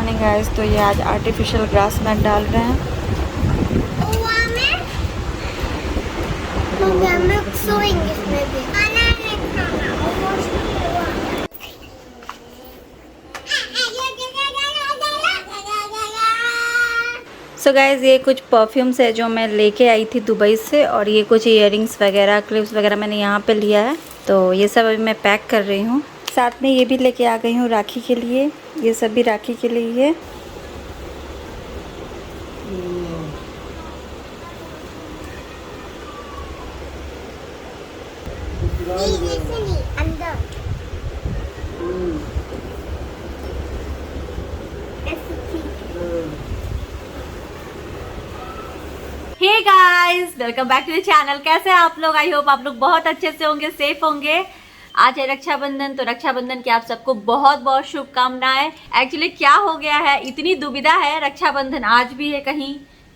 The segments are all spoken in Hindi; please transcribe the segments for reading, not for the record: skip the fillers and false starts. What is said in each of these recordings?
Morning guys. तो ये आज आर्टिफिशियल ग्रास मैट डाल रहे हैं। सो गाइस ये कुछ परफ्यूम्स है जो मैं लेके आई थी दुबई से, और ये कुछ इयररिंग्स वगैरह क्लिप्स वगैरह मैंने यहाँ पे लिया है। तो ये सब अभी मैं पैक कर रही हूँ। साथ में ये भी लेके आ गई हूँ राखी के लिए। ये सब भी राखी के लिए है। अंदर hey guys, welcome back to the channel. कैसे हैं आप लोग? आई होप आप लोग बहुत अच्छे से होंगे, सेफ होंगे। आज है रक्षाबंधन, तो रक्षाबंधन की आप सबको बहुत बहुत शुभकामनाएं। एक्चुअली क्या हो गया है, इतनी दुविधा है। रक्षाबंधन आज भी है, कहीं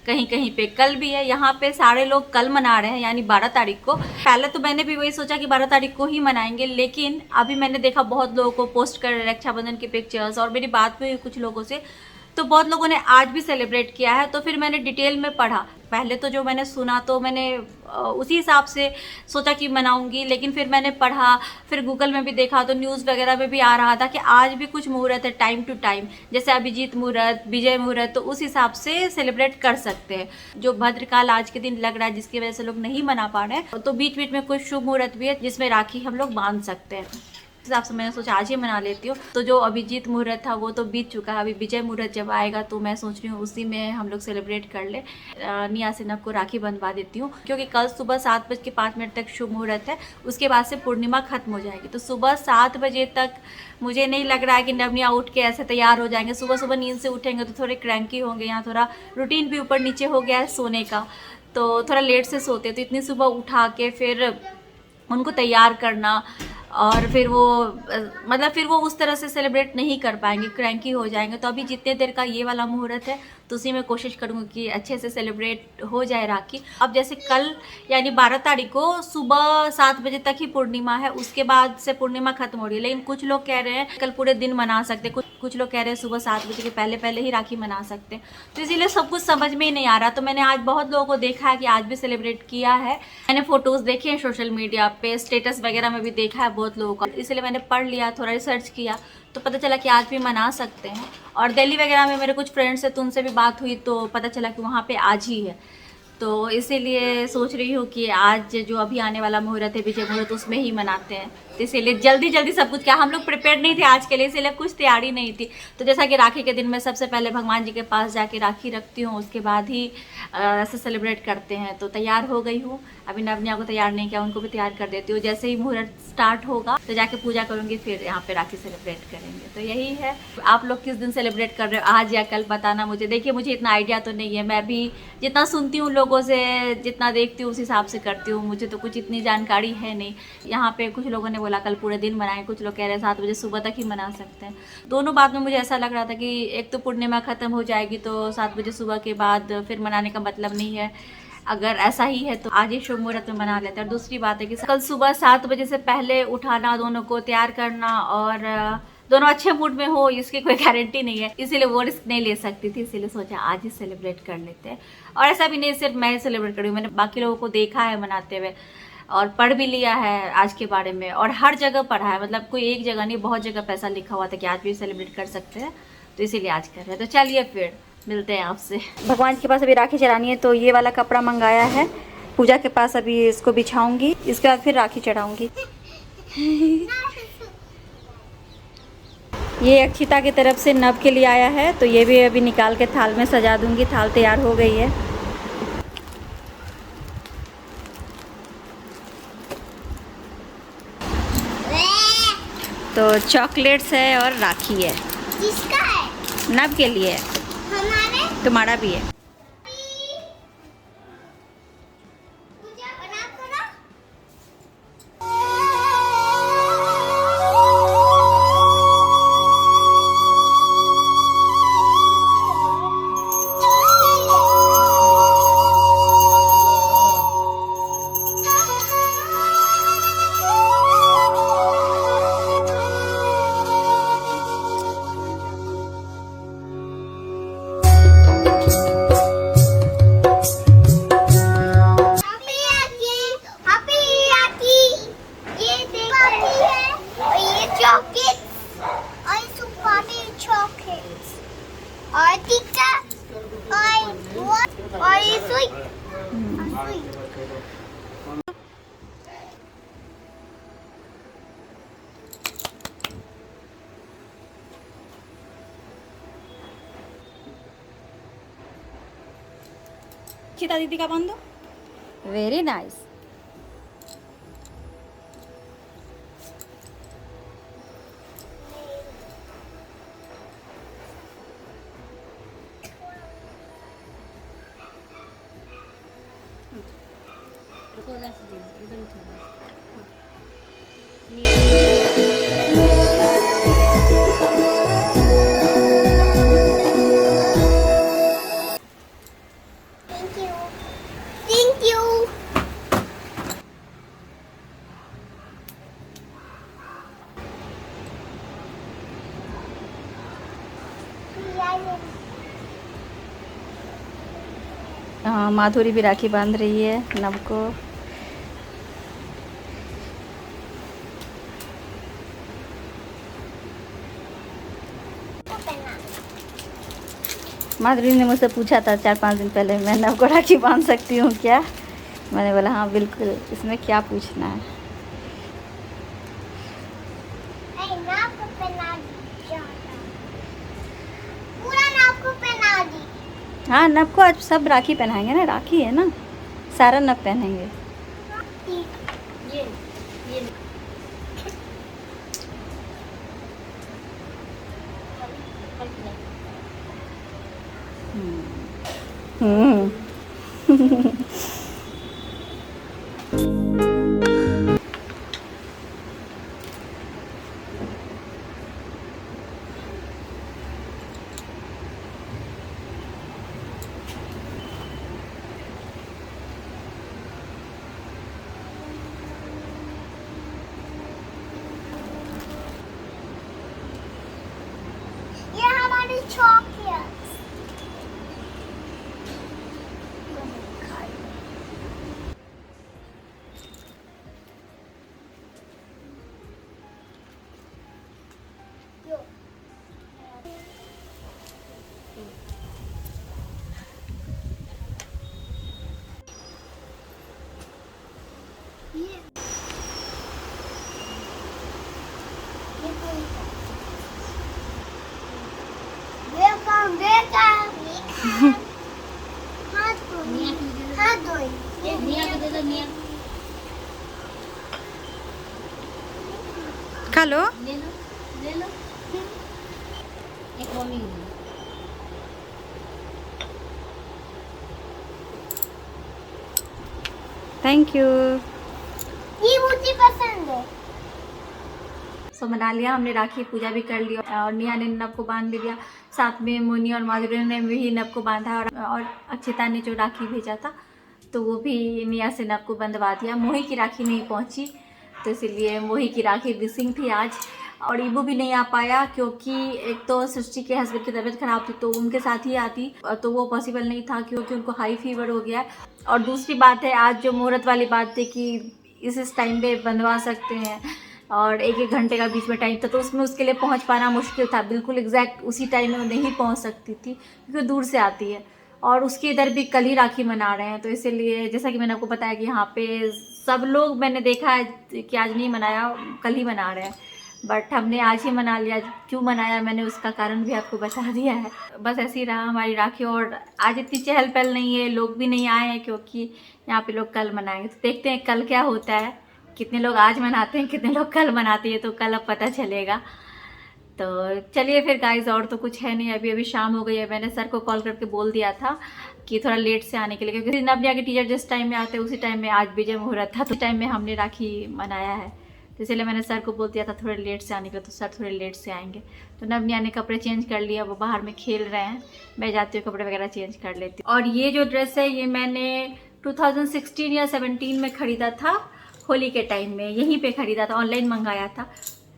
कहीं कहीं पे कल भी है। यहाँ पे सारे लोग कल मना रहे हैं, यानी 12 तारीख को। पहले तो मैंने भी वही सोचा कि 12 तारीख को ही मनाएंगे, लेकिन अभी मैंने देखा बहुत लोगों को पोस्ट कर रहे रक्षाबंधन की पिक्चर्स, और मेरी बात भी हुई कुछ लोगों से, तो बहुत लोगों ने आज भी सेलिब्रेट किया है। तो फिर मैंने डिटेल में पढ़ा। पहले तो जो मैंने सुना तो मैंने उसी हिसाब से सोचा कि मनाऊंगी, लेकिन फिर मैंने पढ़ा, फिर गूगल में भी देखा तो न्यूज़ वगैरह में भी आ रहा था कि आज भी कुछ मुहूर्त है टाइम टू टाइम, जैसे अभिजीत मुहूर्त, विजय मुहूर्त, तो उस हिसाब से सेलिब्रेट कर सकते हैं। जो भद्रकाल आज के दिन लग रहा है, जिसकी वजह से लोग नहीं मना पा रहे हैं, तो बीच बीच में कुछ शुभ मुहूर्त भी है जिसमें राखी हम लोग बांध सकते हैं। इस हिसाब से मैंने सोचा आज ही मना लेती हूँ। तो जो अभिजीत मुहूर्त था वो तो बीत चुका है, अभी विजय मुहूर्त जब आएगा तो मैं सोच रही हूँ उसी में हम लोग सेलिब्रेट कर ले। निया से नब को राखी बंधवा देती हूँ, क्योंकि कल सुबह 7:05 तक शुभ मुहूर्त है। उसके बाद से पूर्णिमा खत्म हो जाएगी, तो सुबह 7 बजे तक मुझे नहीं लग रहा है कि नवनिया उठ के ऐसे तैयार हो जाएंगे। सुबह सुबह नींद से उठेंगे तो थोड़े क्रैंकी होंगे, यहाँ थोड़ा रूटीन भी ऊपर नीचे हो गया है सोने का, तो थोड़ा लेट से सोते, तो इतनी सुबह उठा के फिर उनको तैयार करना, और फिर वो मतलब फिर वो उस तरह से सेलिब्रेट नहीं कर पाएंगे, क्रैंकी हो जाएंगे। तो अभी जितने देर का ये वाला मुहूर्त है तो उसी में कोशिश करूँगी कि अच्छे से सेलिब्रेट हो जाए राखी। अब जैसे कल यानी 12 तारीख को सुबह 7 बजे तक ही पूर्णिमा है, उसके बाद से पूर्णिमा खत्म हो रही है। लेकिन कुछ लोग कह रहे हैं कल पूरे दिन मना सकते, कुछ लोग कह रहे हैं सुबह 7 बजे के पहले पहले ही राखी मना सकते हैं। तो इसीलिए सब कुछ समझ में ही नहीं आ रहा। तो मैंने आज बहुत लोगों को देखा है कि आज भी सेलिब्रेट किया है। मैंने फोटोज़ देखे हैं सोशल मीडिया पे, स्टेटस वगैरह में भी देखा है बहुत लोगों को, इसलिए मैंने पढ़ लिया, थोड़ा रिसर्च किया, तो पता चला कि आज भी मना सकते हैं। और दिल्ली वगैरह में मेरे कुछ फ्रेंड्स हैं, तो उनसे भी बात हुई तो पता चला कि वहाँ पे आज ही है। तो इसीलिए सोच रही हूँ कि आज जो अभी आने वाला मुहूर्त है विजय मुहूर्त, उसमें ही मनाते हैं। तो इसीलिए जल्दी जल्दी सब कुछ, क्या हम लोग प्रिपेयर नहीं थे आज के लिए, इसीलिए कुछ तैयारी नहीं थी। तो जैसा कि राखी के दिन मैं सबसे पहले भगवान जी के पास जाके राखी रखती हूँ, उसके बाद ही ऐसे सेलिब्रेट करते हैं। तो तैयार हो गई हूँ, अभी नवनिया को तैयार नहीं किया, उनको भी तैयार कर देती हूँ। जैसे ही मुहूर्त स्टार्ट होगा तो जाके पूजा करूँगी, फिर यहाँ पे राखी सेलिब्रेट करेंगे। तो यही है। आप लोग किस दिन सेलिब्रेट कर रहे हो, आज या कल, बताना मुझे। देखिए मुझे इतना आइडिया तो नहीं है, मैं भी जितना सुनती हूँ लोगों से, जितना देखती हूँ उस हिसाब से करती हूँ, मुझे तो कुछ इतनी जानकारी है नहीं। यहाँ पे कुछ लोगों ने बोला कल पूरे दिन मनाएं, कुछ लोग कह रहे हैं 7 बजे सुबह तक ही मना सकते हैं। दोनों बात में मुझे ऐसा लग रहा था कि एक तो पूर्णिमा खत्म हो जाएगी, तो 7 बजे सुबह के बाद फिर मनाने का मतलब नहीं है। अगर ऐसा ही है तो आज ही शुभ मुहूर्त में मना लेते हैं। और दूसरी बात है कि कल सुबह 7 बजे से पहले उठाना, दोनों को तैयार करना, और दोनों अच्छे मूड में हो इसकी कोई गारंटी नहीं है, इसीलिए वो रिस्क नहीं ले सकती थी, इसीलिए सोचा आज ही सेलिब्रेट कर लेते हैं। और ऐसा भी नहीं सिर्फ मैं सेलिब्रेट करूँ, मैंने बाकी लोगों को देखा है मनाते हुए, और पढ़ भी लिया है आज के बारे में, और हर जगह पढ़ा है, मतलब कोई एक जगह नहीं, बहुत जगह पैसा लिखा हुआ था कि आज भी सेलिब्रेट कर सकते हैं, तो इसीलिए आज कर रहे हैं। तो चलिए फिर मिलते हैं आपसे। भगवान के पास अभी राखी चढ़ानी है, तो ये वाला कपड़ा मंगाया है पूजा के पास, अभी इसको बिछाऊंगी, इसके बाद फिर राखी चढ़ाऊंगी। ये अक्षिता की तरफ से नब के लिए आया है, तो ये भी अभी निकाल के थाल में सजा दूंगी। थाल तैयार हो गई है। तो चॉकलेट्स है और राखी है। किसका है? नब के लिए। हमारे? तुम्हारा भी है। अक्षिता दीदी का बांध दो। Very nice. Thank you. Thank you. हाँ, माधुरी भी राखी बांध रही है नव को। माधुरी ने मुझसे पूछा था 4-5 दिन पहले, मैं नव को राखी बांध सकती हूँ क्या? मैंने बोला हाँ बिल्कुल, इसमें क्या पूछना है। Hey, नाव को पहना दी जाता। पूरा नाव को पहना दी। हाँ, नव को आज सब राखी पहनाएंगे ना, राखी है ना, सारा नव पहनेंगे। ये हम्म। ये हमारी चॉकलेट। Welcome welcome. हाथ धो हाथ धो निया को दे दो निया। खा लो। ले लो एक मम्मी थैंक यू। ये मुझे पसंद है। सो मना लिया हमने, राखी पूजा भी कर लिया और निया ने नव को बांध दिया। साथ में मुन्नी और माधुरी ने भी नव को बांधा और अक्षिता ने जो राखी भेजा था तो वो भी निया से नव को बंधवा दिया। मोही की राखी नहीं पहुंची तो इसीलिए मोही की राखी मिसिंग थी आज। और ईबू भी नहीं आ पाया क्योंकि एक तो सृष्टि के हस्बैंड की तबीयत खराब थी तो उनके साथ ही आती तो वो पॉसिबल नहीं था क्योंकि उनको हाई फीवर हो गया। और दूसरी बात है, आज जो मुहूर्त वाली बात थी कि इस टाइम पे बंधवा सकते हैं और 1-1 घंटे का बीच में टाइम था तो उसमें उसके लिए पहुंच पाना मुश्किल था। बिल्कुल एग्जैक्ट उसी टाइम में वो नहीं पहुंच सकती थी क्योंकि दूर से आती है और उसके इधर भी कल ही राखी मना रहे हैं। तो इसीलिए जैसा कि मैंने आपको बताया कि यहाँ पे सब लोग, मैंने देखा है कि आज नहीं मनाया, कल ही मना रहे हैं, बट हमने आज ही मना लिया। क्यों मनाया मैंने उसका कारण भी आपको बता दिया है। बस ऐसे ही रहा हमारी राखी। और आज इतनी चहल पहल नहीं है, लोग भी नहीं आए हैं क्योंकि यहाँ पे लोग कल मनाएंगे। तो देखते हैं कल क्या होता है, कितने लोग आज मनाते हैं, कितने लोग कल मनाते हैं, तो कल अब पता चलेगा। तो चलिए फिर गाइस, और तो कुछ है नहीं। अभी शाम हो गई है। मैंने सर को कॉल करके बोल दिया था कि थोड़ा लेट से आने के लिए क्योंकि नव्या के टीचर जिस टाइम में आते हैं उसी टाइम में आज विजय मुहूर्त था तो उस टाइम में हमने राखी मनाया है। तो इसलिए मैंने सर को बोल दिया था थोड़े लेट से आने के लिए, तो सर थोड़े लेट से आएंगे। तो नव्या ने कपड़े चेंज कर लिया, वो बाहर में खेल रहे हैं, मैं जाती हूँ कपड़े वगैरह चेंज कर लेती हूँ। और ये जो ड्रेस है ये मैंने 2016 या 17 में ख़रीदा था, होली के टाइम में यहीं पे ख़रीदा था, ऑनलाइन मंगाया था।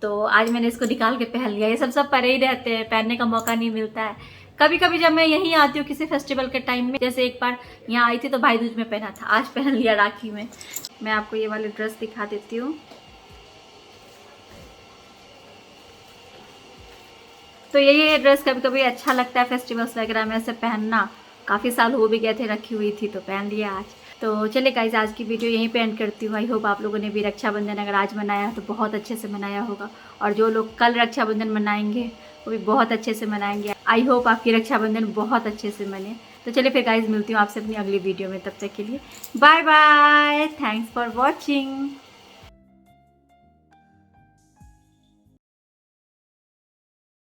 तो आज मैंने इसको निकाल के पहन लिया। ये सब परे ही रहते हैं, पहनने का मौका नहीं मिलता है। कभी कभी जब मैं यहीं आती हूँ किसी फेस्टिवल के टाइम में, जैसे एक बार यहाँ आई थी तो भाई दूज में पहना था, आज पहन लिया राखी में। मैं आपको ये वाली ड्रेस दिखा देती हूँ। तो ये ड्रेस कभी कभी अच्छा लगता है फेस्टिवल्स वगैरह में ऐसे पहनना। काफ़ी साल हो भी गए थे रखी हुई थी तो पहन लिया आज। तो चलिए गाइस, आज की वीडियो यहीं पे एंड करती हूँ। आई होप आप लोगों ने भी रक्षाबंधन अगर आज मनाया तो बहुत अच्छे से मनाया होगा, और जो लोग कल रक्षाबंधन मनाएंगे वो भी बहुत अच्छे से मनाएंगे। आई होप आपकी रक्षाबंधन बहुत अच्छे से मने। तो चलिए फिर गाइज मिलती हूँ आपसे अपनी अगली वीडियो में, तब तक के लिए bye bye, thanks for watching.